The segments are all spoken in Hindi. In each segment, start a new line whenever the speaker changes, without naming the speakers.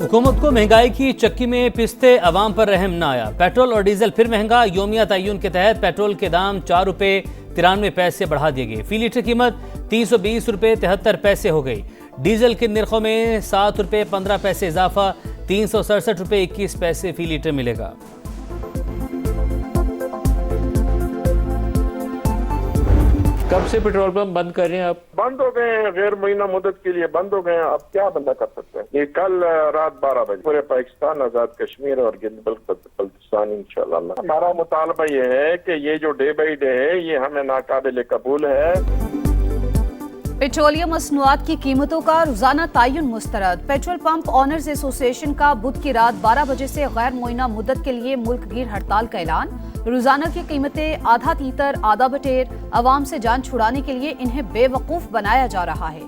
हुकूमत को महंगाई की चक्की में पिसते अवाम पर रहम न आया। पेट्रोल और डीजल फिर महंगा। योमिया तय्युन के तहत पेट्रोल के दाम 4 रुपये 93 पैसे बढ़ा दिए गए। फी लीटर कीमत 320 रुपये 73 पैसे हो गई। डीजल के निर्खों में 7 रुपये 15 पैसे इजाफा, 367 रुपये 21 पैसे फी लीटर मिलेगा।
कब से पेट्रोल पंप बंद कर रहे हैं? आप
बंद हो गए हैं, गैर महीना मुद्दत के लिए बंद हो गए हैं। अब क्या बंदा कर सकते हैं? ये कल रात 12 बजे पूरे पाकिस्तान, आजाद कश्मीर और बल्तिस्तान इंशाल्लाह। हमारा मुतालबा ये है कि ये जो डे बाई डे है ये हमें नाकाबिल कबूल है।
पेट्रोलियम मसनूआत की कीमतों का रोजाना तय्युन मुस्तरद। पेट्रोल पंप ऑनर्स एसोसिएशन का बुध की रात 12 बजे से गैर मुइना मुद्दत के लिए मुल्क गिर हड़ताल का ऐलान। रोजाना की कीमतें आधा तीतर आधा बटेर, अवाम से जान छुड़ाने के लिए इन्हें बेवकूफ बनाया जा रहा है।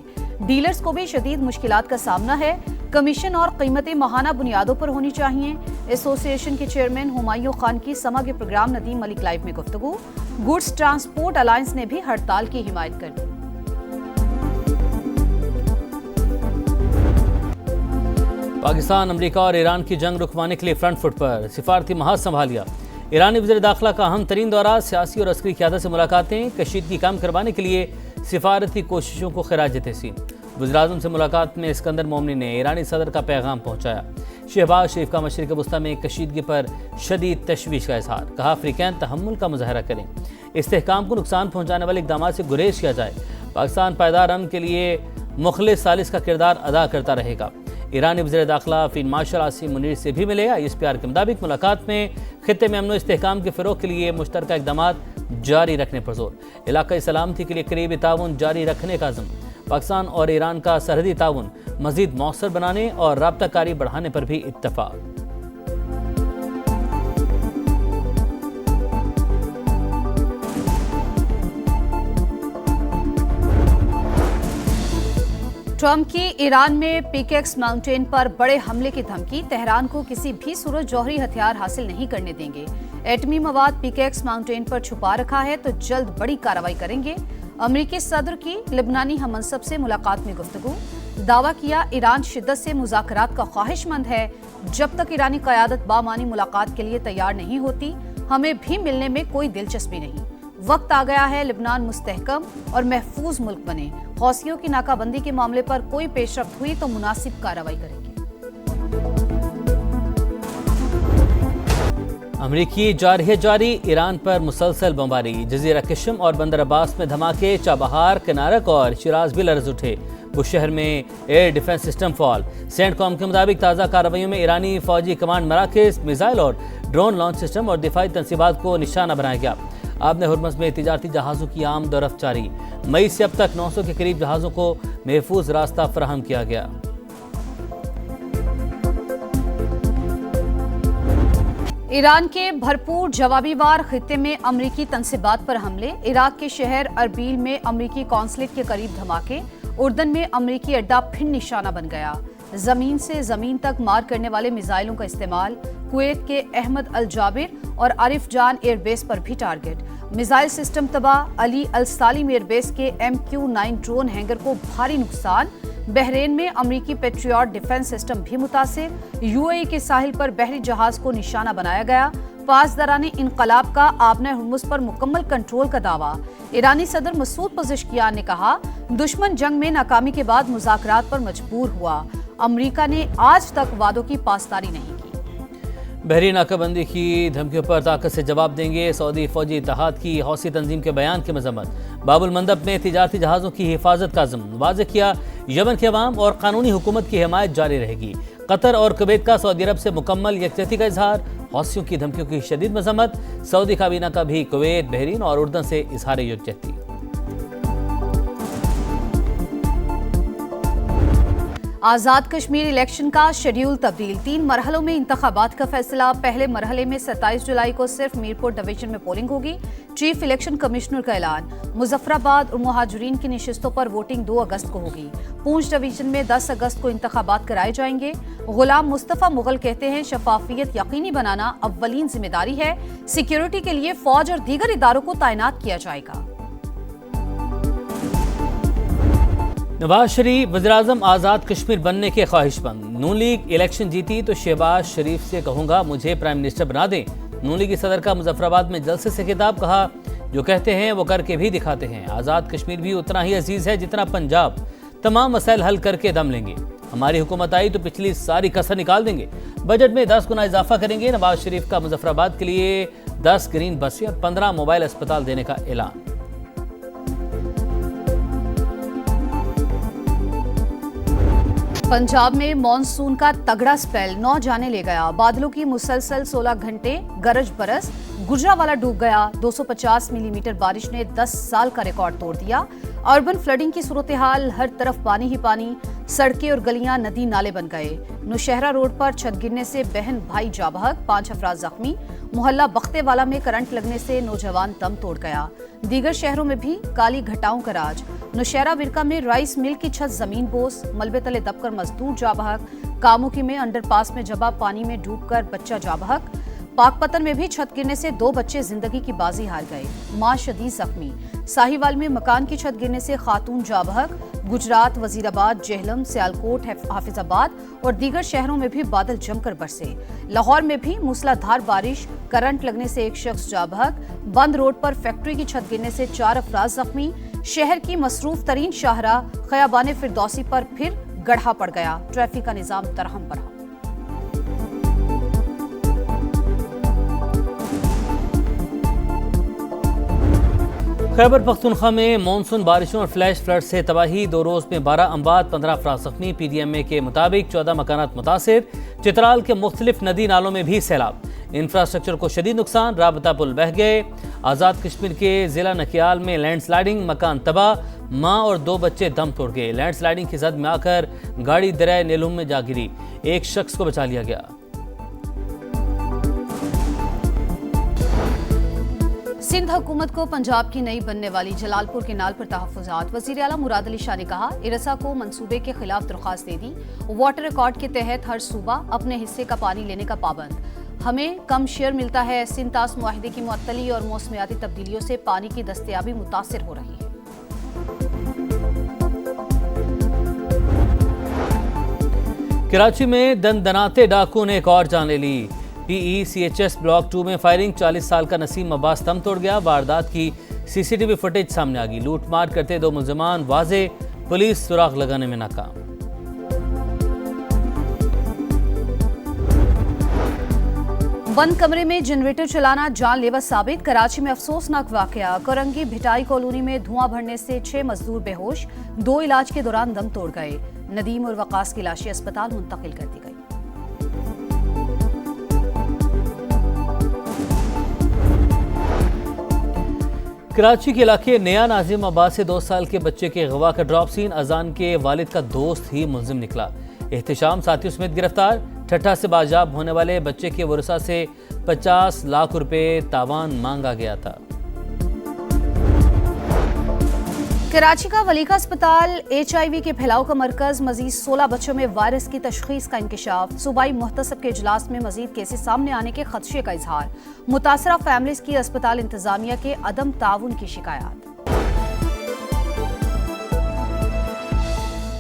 डीलर्स को भी शदीद मुश्किलात का सामना है। कमीशन और कीमतें माहाना बुनियादों पर होनी चाहिए। एसोसिएशन के चेयरमैन हुमायूं खान की समा के प्रोग्राम नदीम मलिक लाइव में गुफ्तगू। गुड्स ट्रांसपोर्ट अलायंस ने भी हड़ताल की हिमायत कर दी।
पाकिस्तान, अमेरिका और ईरान की जंग रुकवाने के लिए फ्रंट फुट पर। सिफारती महाज संभाल लिया। ईरानी वज़ीर दाखिला का अहम तरीन दौरा। सियासी और अस्करी क़यादत से मुलाकातें। कशीदगी कम करवाने के लिए सिफारती कोशिशों को खिराज तहसीन। वज़ीर-ए-आज़म से मुलाकात में इस्कंदर मोमनी ने ईरानी सदर का पैगाम पहुँचाया। शहबाज शरीफ का मशरिक़ वस्ता में कशीदगी पर शदीद तशवीश का इजहार। कहा अफ्रीकैन तहम्मुल का मुजाहरा करें, इस्तेहकाम को नुकसान पहुँचाने वाले इक़दाम से गुरेज किया जाए। पाकिस्तान पायदार अमन के लिए मुखलिस सालिस का किरदार अदा करता रहेगा। ईरानी वज़ीर दाखिला फील्ड मार्शल आसिम मुनीर से भी मिले। ISPR के मुताबिक मुलाकात में खित्ते में अमन इस्तेहकाम के फ़रोग़ के लिए मुश्तरका इक़दामात जारी रखने पर जोर। इलाक़ाई सलामती के लिए करीबी ताउन जारी रखने का अज़्म। पाकिस्तान और ईरान का सरहदी ताउन मज़ीद मौसर बनाने और राब्ताकारी बढ़ाने पर भी इत्तफ़ाक़।
ट्रंप की ईरान में पिकेक्स माउंटेन पर बड़े हमले की धमकी। तेहरान को किसी भी सूरत जौहरी हथियार हासिल नहीं करने देंगे। एटमी मवाद पिकेक्स माउंटेन पर छुपा रखा है तो जल्द बड़ी कार्रवाई करेंगे। अमेरिकी सदर की लिबनानी हममनसब से मुलाकात में गुफ्तगू। दावा किया ईरान शिद्दत से मुज़ाकरात का ख्वाहिशमंद है। जब तक ईरानी क़यादत बामानी मुलाकात के लिए तैयार नहीं होती, हमें भी मिलने में कोई दिलचस्पी नहीं। वक्त आ गया है लिबनान मुस्तहकम और महफूज मुल्क बने। हौसियों की नाकाबंदी के मामले पर कोई पेशरफ्त हुई तो मुनासिब कार्रवाई करेंगे।
अमरीकी जारी ईरान पर मुसलसल बमबारी। जजीरा किशम और बंदर अब्बास में धमाके। चाबहार, किनारक और शिराज भी लर्ज उठे। बुशहर में air defence system fall. CENTCOM के मुताबिक ताज़ा कार्रवाइयों में ईरानी फौजी कमांड मराकज़, मिसाइल और ड्रोन लॉन्च सिस्टम और दिफाई तनसीबात को निशाना बनाया गया। आबने हुर्मुज़ में तिजारती जहाज़ों की आमद और रफ्त जारी। मई से अब तक 900 के करीब जहाज़ों को महफूज रास्ता फराहम किया गया।
ईरान के भरपूर जवाबी वार खित्ते में अमरीकी तनसीबात पर हमले। इराक के शहर अरबील में अमरीकी कौंसलेट के करीब धमाके। उर्दन में अमरीकी अड्डा फिर निशाना बन गया। जमीन से जमीन तक मार करने वाले मिसाइलों का इस्तेमाल। कुवैत के अहमद अल जाबिर और आरिफ जान एयरबेस पर भी टारगेट। मिसाइल सिस्टम तबाह। अली अल सालिम एयरबेस के MQ-9 ड्रोन हैंगर को भारी नुकसान। बहरीन में अमरीकी पेट्रियट डिफेंस सिस्टम भी मुतासिर। UAE के साहिल पर बहरी जहाज को निशाना बनाया गया। पासदाराने इनकलाब का आबने हुर्मुज़ पर मुकम्मल कंट्रोल का दावा। ईरानी सदर मसूद पज़ेश्कियान ने कहा दुश्मन जंग में नाकामी के बाद मुज़ाकरात पर मजबूर हुआ। अमरीका ने आज तक वादों की पासदारी नहीं की।
बहरीन नाकाबंदी की धमकियों पर ताकत से जवाब देंगे। सऊदी फौजी इत्तेहाद की हौसी तंजीम के बयान की मजम्मत। बाबुल मंदब में तिजारती जहाज़ों की हिफाजत का अज़्म। वाज़ेह किया यमन के अवाम और कानूनी हुकूमत की हिमायत जारी रहेगी। कतर और कुवैत का सऊदी अरब से मुकम्मल यकजहती का इजहार। हौसियों की धमकियों की शदीद मजम्मत। सऊदी काबीना का भी कुवैत, बहरीन और उर्दन से इजहार यकजहती।
आज़ाद कश्मीर इलेक्शन का शेड्यूल तब्दील। 3 मरहलों में इंतखाबात का फैसला। पहले मरहले में 27 जुलाई को सिर्फ मीरपुर डिवीजन में पोलिंग होगी। चीफ इलेक्शन कमिश्नर का ऐलान। मुजफ्फराबाद और मुहाजिरीन की नशिस्तों पर वोटिंग 2 अगस्त को होगी। पूंछ डिवीजन में 10 अगस्त को इंतखाबात कराए जाएंगे। गुलाम मुस्तफ़ा मुगल कहते हैं शफाफियत यकीनी बनाना अव्वलीन जिम्मेदारी है। सिक्योरिटी के लिए फौज और दीगर इदारों को तैनात किया जाएगा।
नवाज शरीफ वज़ीर-ए-आज़म आज़ाद कश्मीर बनने के ख्वाहिशमंद। नून लीग इलेक्शन जीती तो शहबाज शरीफ से कहूंगा मुझे प्राइम मिनिस्टर बना दें। नून लीग सदर का मुजफ्फराबाद में जलसे से खिताब, कहा जो कहते हैं वो करके भी दिखाते हैं। आज़ाद कश्मीर भी उतना ही अजीज है जितना पंजाब। तमाम मसाइल हल करके दम लेंगे। हमारी हुकूमत आई तो पिछली सारी कसर निकाल देंगे। बजट में 10 गुना इजाफा करेंगे। नवाज शरीफ का मुजफ्फराबाद के लिए 10 ग्रीन बसें और 15 मोबाइल अस्पताल देने का ऐलान।
पंजाब में मॉनसून का तगड़ा स्पेल 9 जाने ले गया। बादलों की मुसलसल 16 घंटे गरज बरस, गुजरावाला डूब गया। 250 मिलीमीटर बारिश ने 10 साल का रिकॉर्ड तोड़ दिया। अर्बन फ्लडिंग की सूरत हाल, हर तरफ पानी ही पानी, सड़कें और गलियां नदी नाले बन गए। नौशहरा रोड पर छत गिरने से बहन भाई जाँ बहक, 5 अफराद जख्मी। मोहल्ला बख्तेवाला में करंट लगने से नौजवान दम तोड़ गया। दीगर शहरों में भी काली घटाओं का राज। नौशहरा विरका में राइस मिल की छत जमीन बोस, मलबे तले दबकर मजदूर जाँ बहक। कामुकी में अंडरपास में जबा पानी में डूबकर बच्चा जाँ बहक। पाकपतन में भी छत गिरने से 2 बच्चे जिंदगी की बाजी हार गए, मां शदीद जख्मी। साहिवाल में मकान की छत गिरने से खातून जाँ बहक। गुजरात, वजीराबाद, जेहलम, सियालकोट, हाफिजाबाद और दीगर शहरों में भी बादल जमकर बरसे। लाहौर में भी मूसलाधार बारिश, करंट लगने से 1 शख्स जाँ बहक। बंद रोड पर फैक्ट्री की छत गिरने से 4 अफराद जख्मी। शहर की मसरूफ तरीन शाहराह खयाबान फिरदौसी पर फिर गड्ढा पड़ गया। ट्रैफिक का निजाम तरहम बरहम।
खैबर पख्तूनख्वा में मानसून बारिशों और फ्लैश फ्लड से तबाही, 2 रोज में 12 अमवात, 15 अफराद जख्मी। PDMA के मुताबिक 14 मकानात मुतासिर। चित्राल के मुख्तलिफ नदी नालों में भी सैलाब। इंफ्रास्ट्रक्चर को शदीद नुकसान, राबता पुल बह गए। आज़ाद कश्मीर के जिला नकियाल में लैंडस्लाइडिंग, मकान तबाह, माँ और 2 बच्चे दम तोड़ गए। लैंडस्लाइडिंग की जद में आकर गाड़ी दरिया नीलूम में जा गिरी, 1 शख्स को बचा लिया गया।
सिंध हुकूमत को पंजाब की नई बनने वाली जलालपुर केनाल पर तहफ़्फ़ुज़ात। वज़ीर आला मुराद अली शाह ने कहा, इरसा को मंसूबे के खिलाफ दरख्वास्त दे दी। वाटर रिकॉर्ड के तहत हर सूबा अपने हिस्से का पानी लेने का पाबंद। हमें कम शेयर मिलता है। सिंध तास मुआहदे की मुअत्तली और मौसमियाती तब्दीलियों से पानी की दस्तयाबी मुतासिर हो रही है।
कराची में दनदनाते डाकू ने एक और जान ले ली। PECHS ब्लॉक 2 में फायरिंग, 40 साल का नसीम अब्बास दम तोड़ गया। वारदात की CCTV फुटेज सामने आ गई। लूटमार करते 2 मुलजमान वाजे, पुलिस सुराग लगाने में नाकाम।
बंद कमरे में जनरेटर चलाना जानलेवा साबित। कराची में अफसोसनाक वाकया, कोरंगी भिटाई कॉलोनी में धुआं भरने से 6 मजदूर बेहोश, 2 इलाज के दौरान दम तोड़ गए। नदीम और वकास की लाशें अस्पताल मुंतकिल कर दी गई।
कराची के इलाके नया नाजिमाबाद से 2 साल के बच्चे के गवा का ड्रॉप सीन। अजान के वालिद का दोस्त ही मुलजिम निकला। एहतिशाम साथियों समेत गिरफ्तार। ठट्ठा से बाजाब होने वाले बच्चे के वरसा से 50 लाख रुपए तावान मांगा गया था।
कराची का वलीका अस्पताल HIV के फैलाव का मरकज। मजीद 16 बच्चों में वायरस की तशखीस का इंकशाफ। सूबाई मुहतसब के इजलास में मजीद केसेस सामने आने के खदशे का इजहार। मुतासरा फैमिलीज की अस्पताल इंतजामिया के अदम ताउन की शिकायत।